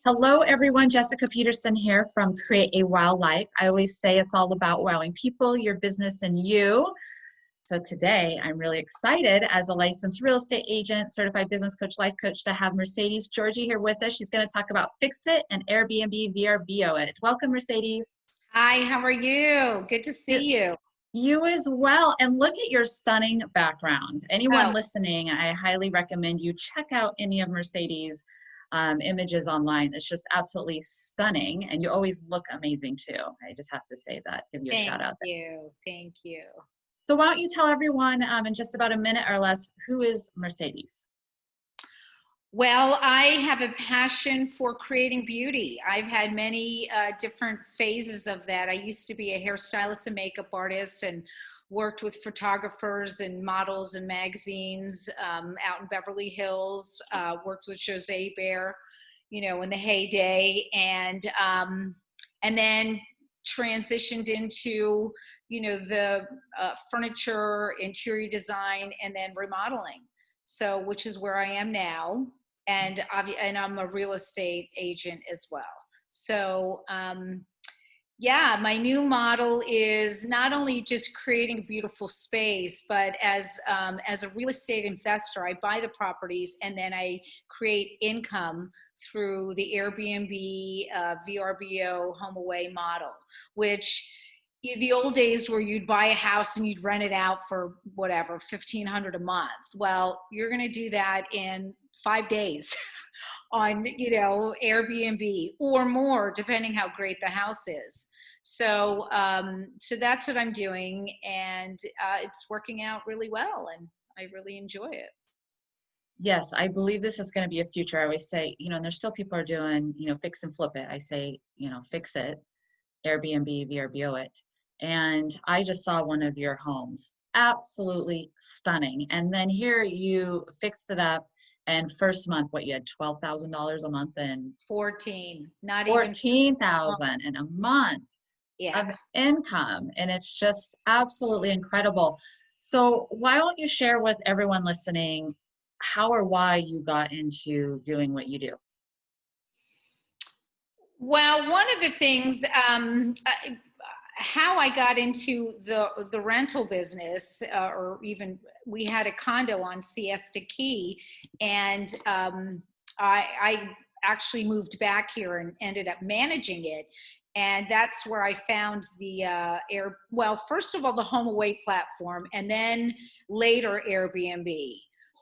Hello, everyone. Jessica Peterson here from Create a Wow Life. I always say it's all about wowing people, your business, and you. So today, I'm really excited as a licensed real estate agent, certified business coach, life coach, to have Mercedes Georgie here with us. She's going to talk about Fix It and Airbnb VRBO it. Welcome, Mercedes. Hi, how are you? Good to Good. see you. You as well. And look at your stunning background. Anyone Oh, listening, I highly recommend you check out any of Mercedes' images online. It's just absolutely stunning. And you always look amazing too. I just have to say that, give you a shout thank out there. you. Thank you. So why don't you tell everyone in just about a minute or less, who is Mercedes? Well, I have a passion for creating beauty. I've had many different phases of that. I used to be a hairstylist and makeup artist and worked with photographers and models and magazines out in Beverly Hills, worked with Jose Bear, in the heyday. And then transitioned into, the furniture, interior design, and then remodeling. So, which is where I am now, and I'm a real estate agent as well. So yeah, my new model is not only just creating a beautiful space, but as a real estate investor, I buy the properties and then I create income through the Airbnb VRBO home away model, which the old days where you'd buy a house and you'd rent it out for whatever 1,500 a month. Well, you're going to do that in 5 days on Airbnb or more, depending how great the house is. So that's what I'm doing, and it's working out really well, and I really enjoy it. Yes, I believe this is going to be a future. I always say, and there's still people are doing, fix and flip it. I say, fix it, Airbnb, VRBO it. And I just saw one of your homes, absolutely stunning. And then here you fixed it up, and first month, what you had $12,000 a month and 14, not even. 14,000 in a month Yeah. of income, and it's just absolutely incredible. So why don't you share with everyone listening how or why you got into doing what you do? Well, one of the things, how I got into the rental business, or even we had a condo on Siesta Key, and I actually moved back here and ended up managing it. And that's where I found the well, first of all, the home away platform, and then later Airbnb.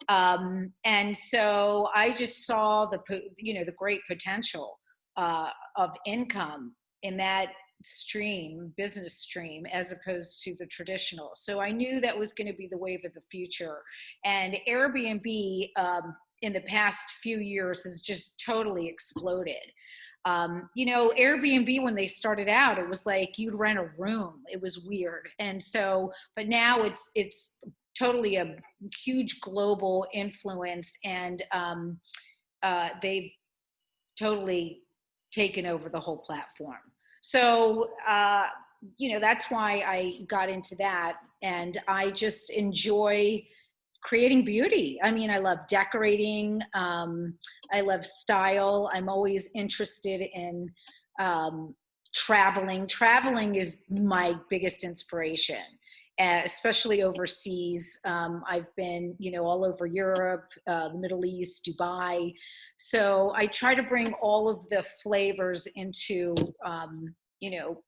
And so I just saw the great potential of income in that business stream, as opposed to the traditional. So I knew that was going to be the wave of the future. And Airbnb in the past few years has just totally exploded. Airbnb, when they started out, it was like you'd rent a room. It was weird. And so, but now it's totally a huge global influence, and they've totally taken over the whole platform. So, that's why I got into that. And I just enjoy creating beauty. I mean, I love decorating. I love style. I'm always interested in traveling. Traveling is my biggest inspiration, especially overseas. I've been, all over Europe, the Middle East, Dubai. So I try to bring all of the flavors into, you know,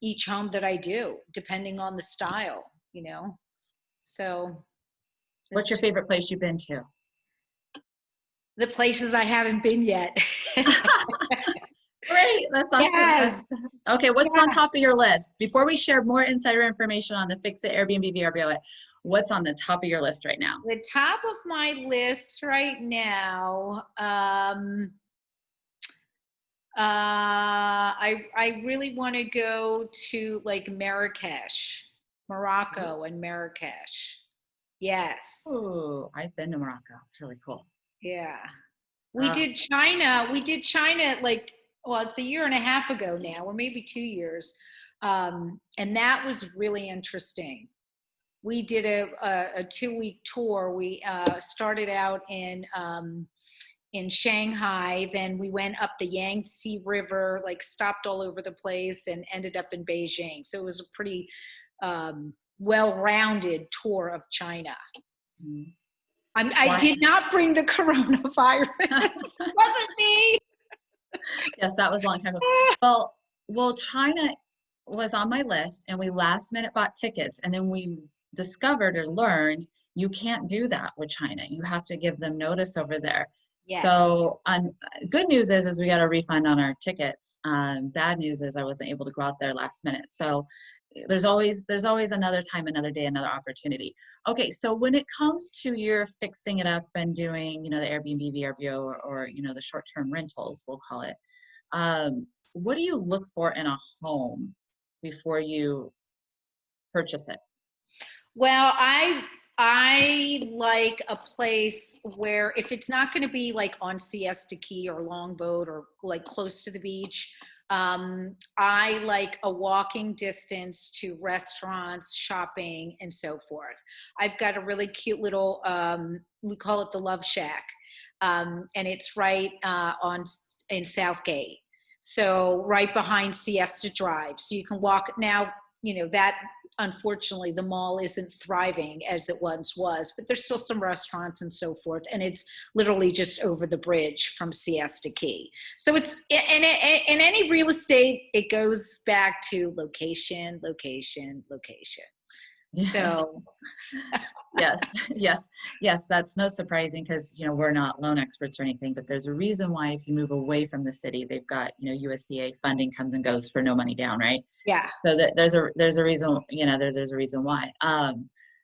each home that I do, depending on the style. So What's your it's favorite place you've been to? the places I haven't been yet. Great, that's awesome. Yes. Okay, what's on Yeah. top of your list? Before we share more insider information on the Fix It Airbnb VRBO it, what's on the top of your list right now? The top of my list right now, I really want to go to like Marrakesh, Morocco, and Marrakesh. Yes. Oh, I've been to Morocco. It's really cool. Yeah. We Uh, did China. We did China like, well, it's a year and a half ago now, or maybe 2 years. And that was really interesting. We did a 2-week tour. We started out in Shanghai. Then we went up the Yangtze River, like stopped all over the place, and ended up in Beijing. So it was a pretty well-rounded tour of China. Mm. I Why? did not bring the coronavirus. It wasn't me. Yes, that was a long time ago. Well, China was on my list, and we last minute bought tickets, and then we discovered or learned you can't do that with China. You have to give them notice over there. Yes. So, good news is we got a refund on our tickets. Bad news is I wasn't able to go out there last minute. So, there's always another time, another day, another opportunity. Okay, so when it comes to your fixing it up and doing, the Airbnb, VRBO, or the short-term rentals, we'll call it. What do you look for in a home before you purchase it? Well, I like a place where if it's not going to be like on Siesta Key or Longboat or like close to the beach, I like a walking distance to restaurants, shopping, and so forth. I've got a really cute little, we call it the Love Shack, and it's right in Southgate. So right behind Siesta Drive. So you can walk now, that unfortunately the mall isn't thriving as it once was, but there's still some restaurants and so forth, and it's literally just over the bridge from Siesta Key. So it's in any real estate, it goes back to location, location, location. Yes. So yes, that's no surprising because we're not loan experts or anything, but there's a reason why if you move away from the city, they've got USDA funding comes and goes for no money down, right? yeah. So that there's a reason, there's a reason why.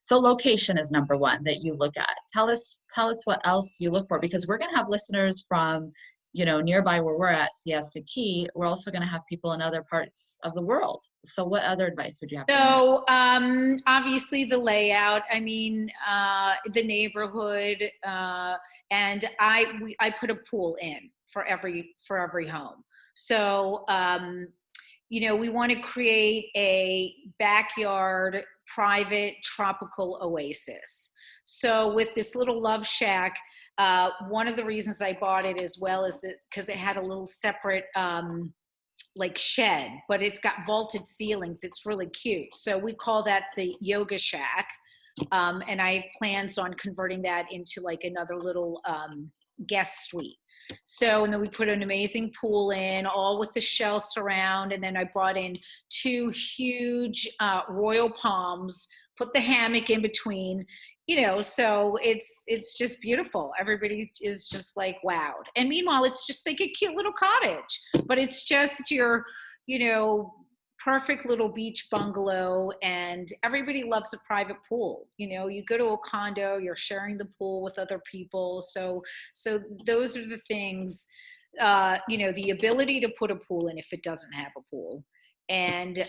So location is number one that you look at. Tell us what else you look for, because we're going to have listeners from nearby where we're at, Siesta Key. We're also going to have people in other parts of the world. So what other advice would you have for them? So obviously the layout, I mean, the neighborhood, and I put a pool in for every home. So we want to create a backyard private tropical oasis. So with this little Love Shack, one of the reasons I bought it as well is because it had a little separate like shed, but it's got vaulted ceilings. It's really cute. So we call that the Yoga Shack. And I have plans on converting that into like another little guest suite. So, and then we put an amazing pool in, all with the shelves around. And then I brought in 2 huge royal palms, put the hammock in between, so it's just beautiful. Everybody is just like wowed. And meanwhile, it's just like a cute little cottage, but it's just your, perfect little beach bungalow, and everybody loves a private pool. You go to a condo, you're sharing the pool with other people. So those are the things, the ability to put a pool in if it doesn't have a pool, and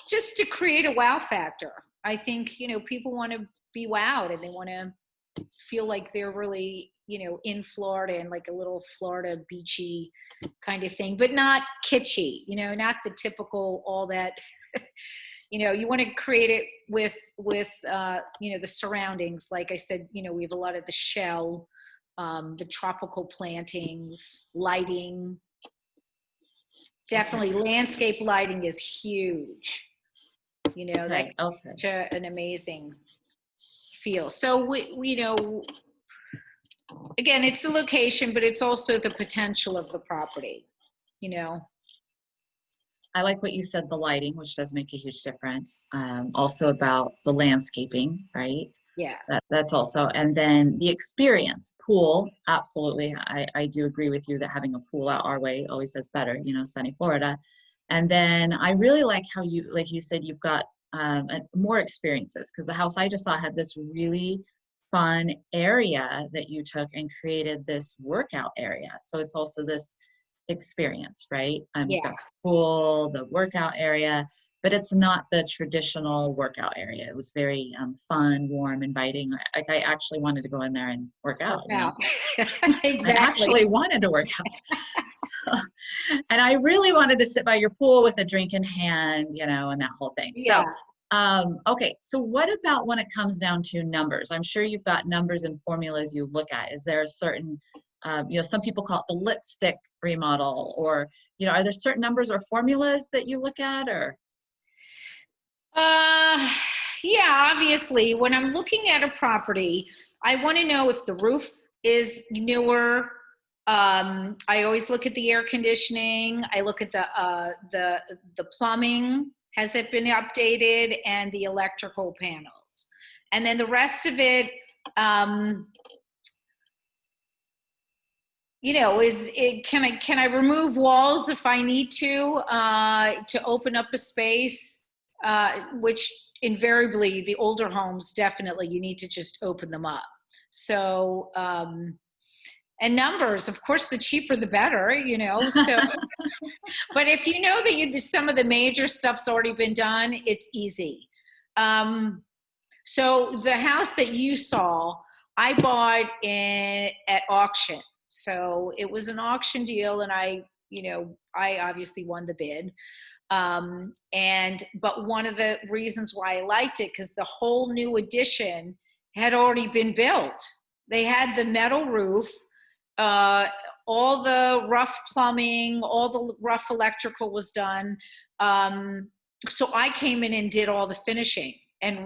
just to create a wow factor. I think, people want to be wowed, and they want to feel like they're really, in Florida, and like a little Florida beachy kind of thing, but not kitschy, not the typical, all that, you want to create it with, the surroundings. Like I said, we have a lot of the shell, the tropical plantings, lighting. Definitely landscape lighting is huge. That gives such an amazing feel. So we again, it's the location, but it's also the potential of the property, I like what you said, the lighting, which does make a huge difference. Also about the landscaping, right? Yeah. That's also, and then the experience, pool, absolutely. I do agree with you that having a pool out our way always does better, sunny Florida. And then I really like how like you said, you've got more experiences, because the house I just saw had this really fun area that you took and created this workout area. So it's also this experience, right? You've got the pool, the workout area, but it's not the traditional workout area. It was very fun, warm, inviting. Like I actually wanted to go in there and work out. Exactly. I actually wanted to work out. And I really wanted to sit by your pool with a drink in hand, and that whole thing. Yeah. So, okay. So what about when it comes down to numbers? I'm sure you've got numbers and formulas you look at. Is there a certain some people call it the lipstick remodel, or, are there certain numbers or formulas that you look at, or? Uh, yeah, obviously, when I'm looking at a property, I want to know if the roof is newer. I always look at the air conditioning. I look at the plumbing. Has it been updated? And the electrical panels. And then the rest of it, can I remove walls if I need to open up a space, which invariably the older homes, definitely you need to just open them up. So, and numbers, of course, the cheaper the better, so. But if you know that some of the major stuff's already been done, it's easy. So the house that you saw, I bought at auction. So it was an auction deal, and I obviously won the bid. But one of the reasons why I liked it, because the whole new addition had already been built. They had the metal roof, all the rough plumbing, all the rough electrical was done. So I came in and did all the finishing and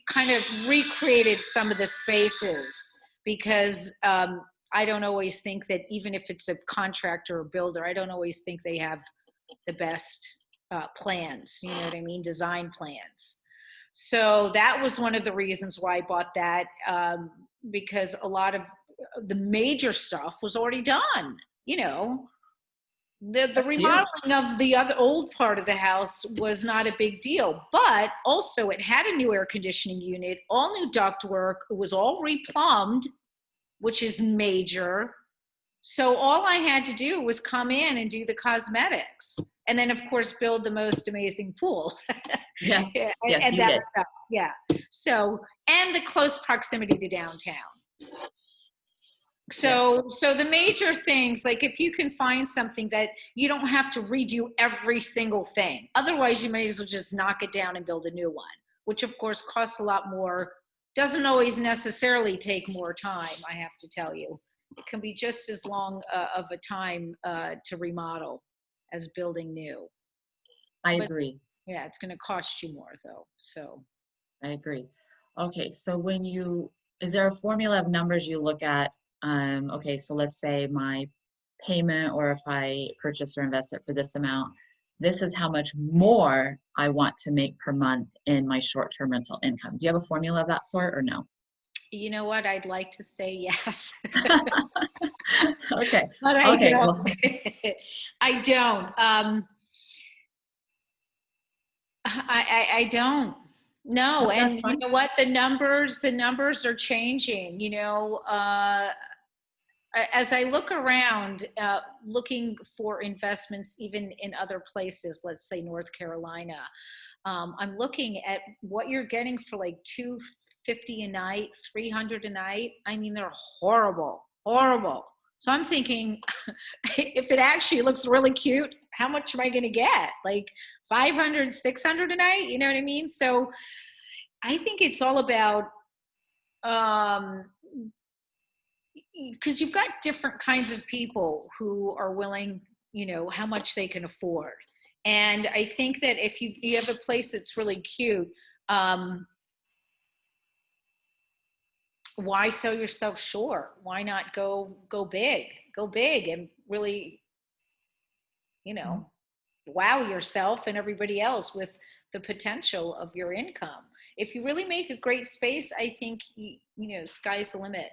kind of recreated some of the spaces, because I don't always think that, even if it's a contractor or builder, I don't always think they have the best plans, you know what I mean, design plans. So that was one of the reasons why I bought that, because a lot of the major stuff was already done. The That's huge. remodeling of the other old part of the house was not a big deal, but also it had a new air conditioning unit, all new ductwork. It was all replumbed, which is major. So all I had to do was come in and do the cosmetics, and then of course build the most amazing pool. Yes, yes, And you that did. stuff. Yeah. So, and the close proximity to downtown. So the major things, like if you can find something that you don't have to redo every single thing, otherwise you may as well just knock it down and build a new one, which of course costs a lot more, doesn't always necessarily take more time, I have to tell you. It can be just as long of a time to remodel as building new. I But agree. yeah, it's going to cost you more though. So I agree. Okay, so is there a formula of numbers you look at? Okay, so let's say my payment, or if I purchase or invest it for this amount, this is how much more I want to make per month in my short-term rental income. Do you have a formula of that sort, or no? you know what? I'd like to say yes. Okay. But I Okay. don't. Well, I don't. I don't. no, No, that's and you fine. know what? The numbers are changing. As I look around, looking for investments, even in other places, let's say North Carolina, I'm looking at what you're getting for like 250 a night, 300 a night. I mean, they're horrible, horrible. So I'm thinking, if it actually looks really cute, how much am I going to get? Like 500, 600 a night? You know what I mean? So I think it's all about, because you've got different kinds of people who are willing, how much they can afford. And I think that if you have a place that's really cute, why sell yourself short? Why not go big? Go big and really, wow yourself and everybody else with the potential of your income. If you really make a great space, I think sky's the limit.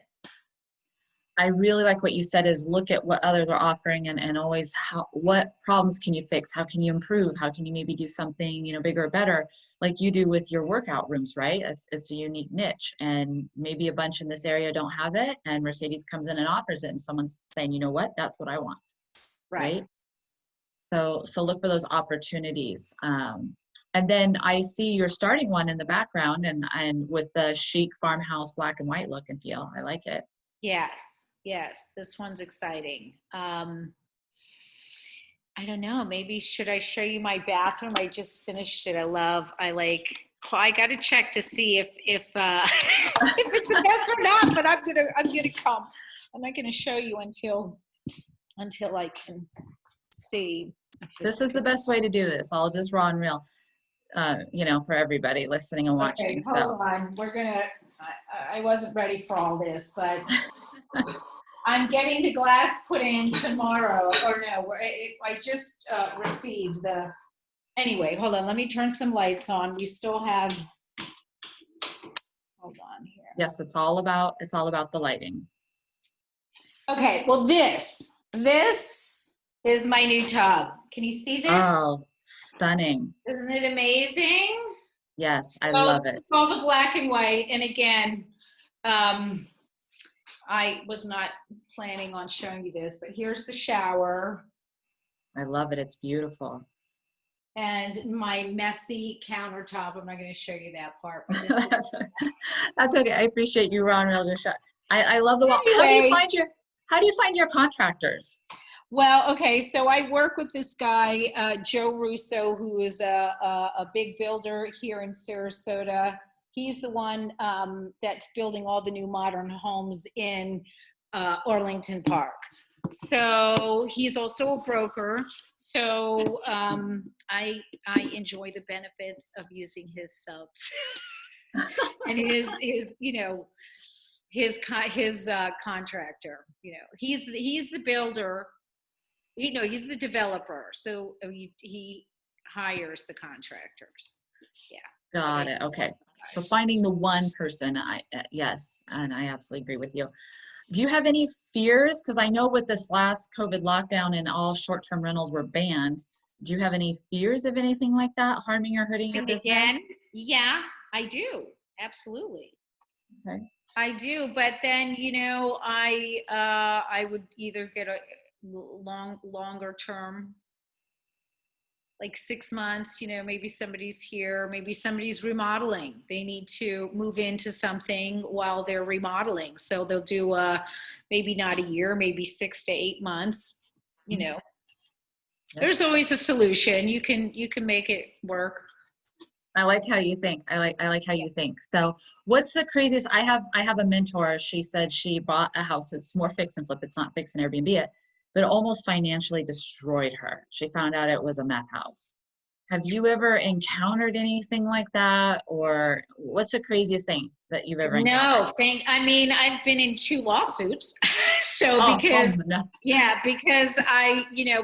I really like what you said, is look at what others are offering, and always what problems can you fix? How can you improve? How can you maybe do something, bigger or better, like you do with your workout rooms, right? It's a unique niche, and maybe a bunch in this area don't have it, and Mercedes comes in and offers it, and someone's saying, you know what, that's what I want, Right. right? So look for those opportunities. And then I see you're starting one in the background, and with the chic farmhouse black and white look and feel. I like it. Yes, this one's exciting. I don't know, maybe should I show you my bathroom? I just finished it. I like Well, I got to check to see if if it's a mess or not. But I'm gonna come. I'm not gonna show you until I can see if This it's is the good. best way to do this. All just raw and real, for everybody listening and Okay, watching. So hold on. I wasn't ready for all this, but I'm getting the glass put in tomorrow. Or no, I just received the. Anyway, hold on. Let me turn some lights on. We still have. Hold on here. yes, it's all about the lighting. Okay, well, this is my new tub. Can you see this? Oh, stunning. Isn't it amazing? Yes, I So love this it. is all the black and white. And again, um, I was not planning on showing you this, but here's the shower I love it. It's beautiful. and my messy countertop. I'm not going to show you that part, but this is That's okay. I appreciate you, Ron. Real just shot. I love the wall. anyway. How do you find your contractors? Well, okay, so I work with this guy, Joe Russo, who is a big builder here in Sarasota. He's the one that's building all the new modern homes in Arlington Park. So he's also a broker. So I enjoy the benefits of using his subs and his contractor. He's the builder. He's the developer, so he hires the contractors. Yeah. Got it. Okay. So finding the one person, yes, and I absolutely agree with you. Do you have any fears? Because I know with this last COVID lockdown and all short-term rentals were banned, do you have any fears of anything like that harming or hurting your And business? again, yeah, I do. Absolutely. Okay. I do, but then I would either get a longer term, like 6 months. Maybe somebody's here, maybe somebody's remodeling. They need to move into something while they're remodeling, so they'll do maybe not a year, maybe 6 to 8 months. Yep. There's always a solution. You can make it work. I like how you think. I like how you think. So what's the craziest? I have a mentor. She said she bought a house. It's more fix and flip. It's not fix and Airbnb it, but it almost financially destroyed her. She found out it was a meth house. Have you ever encountered anything like that? Or what's the craziest thing that you've ever encountered? No, I've been in 2 lawsuits. So Oh because, no. yeah, because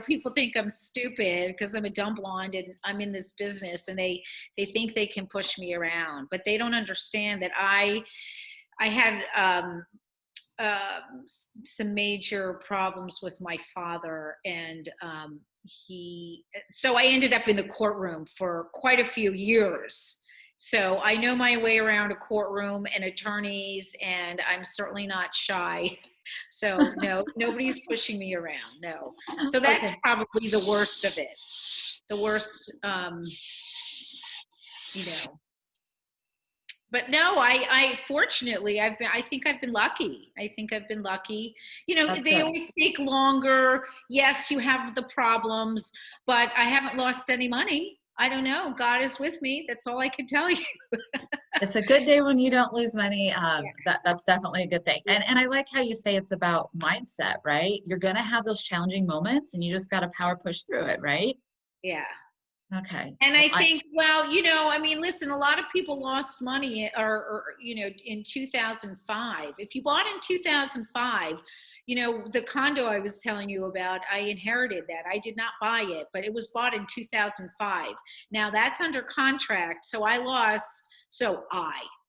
people think I'm stupid because I'm a dumb blonde and I'm in this business, and they think they can push me around, but they don't understand that I had some major problems with my father, and so I ended up in the courtroom for quite a few years. So I know my way around a courtroom and attorneys, and I'm certainly not shy. So no, nobody's pushing me around. No. So that's Okay. probably the worst of it. The worst, you know. But no, I fortunately I think I've been lucky. I think I've been lucky. That's They good. always take longer. Yes, you have the problems, but I haven't lost any money. I don't know. God is with me. That's all I can tell you. It's a good day when you don't lose money. That's definitely a good thing. And I like how you say it's about mindset, right? You're gonna have those challenging moments and you just gotta power push through it, right? Yeah. Okay. And Well, I think, well, listen, a lot of people lost money in 2005. If you bought in 2005, the condo I was telling you about, I inherited that. I did not buy it, but it was bought in 2005. Now that's under contract.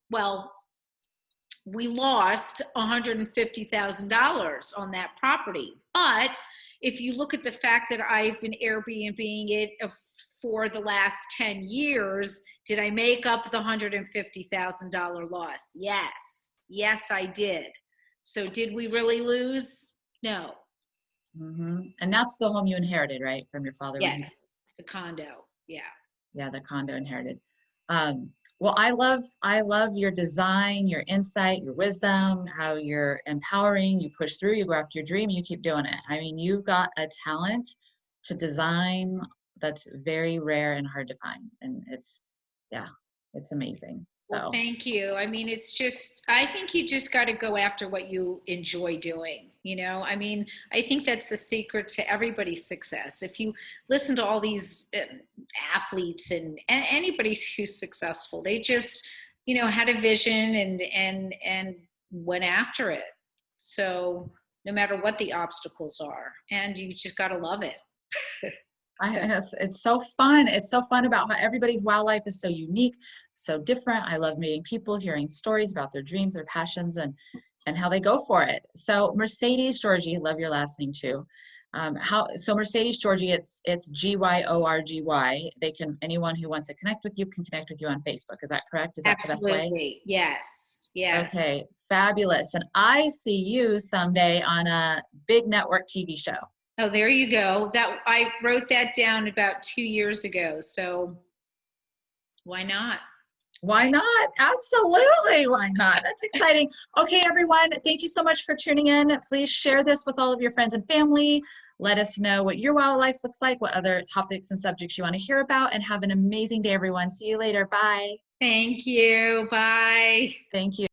Well, we lost $150,000 on that property. But if you look at the fact that I've been Airbnb-ing it for the last 10 years, did I make up the $150,000 loss? Yes. Yes, I did. So did we really lose? No. and that's the home you inherited, right? From your father when he, Yes. The condo. Yeah. yeah, the condo inherited. Well, I love your design, your insight, your wisdom, how you're empowering, you push through, you go after your dream, you keep doing it. I mean, you've got a talent to design that's very rare and hard to find. And it's, yeah, It's amazing. Well, So thank you. I mean, it's just, I think you just got to go after what you enjoy doing. I mean, I think that's the secret to everybody's success. If you listen to all these athletes and anybody who's successful, they just, had a vision and went after it. So no matter what the obstacles are, and you just got to love it. So, it's so fun. It's so fun about how everybody's wildlife is so unique, so different. I love meeting people, hearing stories about their dreams, their passions, and how they go for it. So Mercedes Georgie, love your last name too. Mercedes Georgie, it's Gyorgy. Anyone who wants to connect with you can connect with you on Facebook. Is that correct? Is that the best way? absolutely. Yes. Yes. Okay, fabulous. And I see you someday on a big network TV show. Oh, there you go. That I wrote that down about 2 years ago. So why not? Why not? Absolutely. Why not? That's exciting. Okay, everyone. Thank you so much for tuning in. Please share this with all of your friends and family. Let us know what your wildlife looks like, what other topics and subjects you want to hear about, and have an amazing day, everyone. See you later. Bye. Thank you. Bye. Thank you.